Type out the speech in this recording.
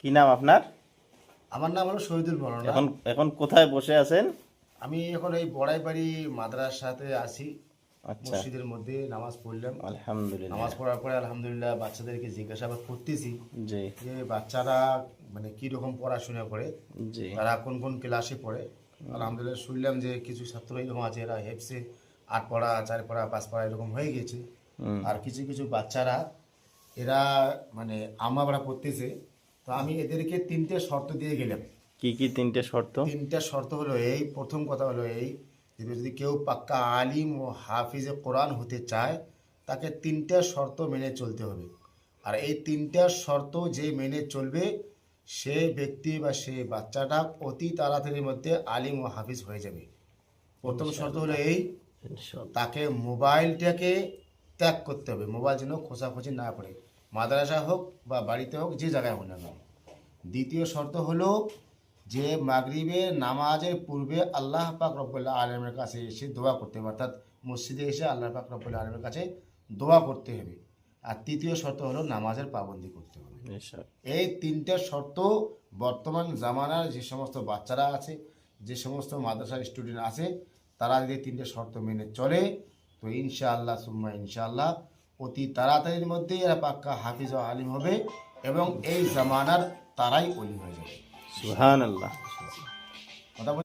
কি নাম আপনার? আমার নাম হলো শহীদুল মৌলানা। এখন এখন কোথায় বসে আছেন? আমি এখন এই বড়াইবাড়ি মাদ্রাসাতে আছি, আচ্ছা, মসজিদের মধ্যে নামাজ পড়লাম। আলহামদুলিল্লাহ। নামাজ পড়ার পরে আলহামদুলিল্লাহ বাচ্চাদেরকে জিজ্ঞাসাবাদ করতেছি জি যে বাচ্চারা মানে কি রকম পড়াশোনা করে, জি তারা কোন কোন ক্লাসে পড়ে। আলহামদুলিল্লাহ শুনলাম যে কিছু ছাত্র এরকম আছে, এরা হেফসে 8 পড়া 4 পড়া 5 পড়া এরকম হয়ে গেছে। আর কিছু কিছু বাচ্চারা এরা মানে আমাবড়া পড়তেছে। তো আমি এদেরকে 3টে শর্ত দিয়ে গেলাম। কি কি তিনটে শর্ত? 3টা শর্ত হলো এই, প্রথম কথা হলো এই যে যদি কেউ পাক্কা আলিম ও হাফিজে কোরআন হতে চায় তাকে 3টা শর্ত মেনে চলতে হবে। আর এই 3টা শর্ত যে মেনে চলবে সে ব্যক্তি বা সে বাচ্চাটা অতি তাড়াতাড়ির মধ্যে আলিম ও হাফিজ হয়ে যাবে। প্রথম শর্ত হলো এই, তাকে মোবাইলটাকে ত্যাগ করতে হবে। মোবাইল যেন খোঁচাখুচি না করে, মাদ্রাসা হোক বা বাড়িতে হোক, যে জায়গায় হোক না কেন। দ্বিতীয় শর্ত হলো যে মাগরিবের নামাজের পূর্বে আল্লাহ পাক রব্বুল আলমের কাছে এসে দোয়া করতে হবে, অর্থাৎ মসজিদে এসে আল্লাহ পাক রব্বুল আলমের কাছে দোয়া করতে হবে। আর তৃতীয় শর্ত হলো নামাজের পাবন্দি করতে হবে। এই 3টে শর্ত বর্তমান জামানার যে সমস্ত বাচ্চারা আছে, যে সমস্ত মাদ্রাসার স্টুডেন্ট আছে, তারা যদি 3টে শর্ত মেনে চলে তো ইনশাআল্লাহ সুম্মা ইনশাআল্লাহ অতি তাড়াতাড়ির মধ্যেই এরা পাক্কা হাফিজ ও আলিম হবে এবং এই জামানার তারাই অলি হয়ে যাবে। সুবহানাল্লাহ। কথা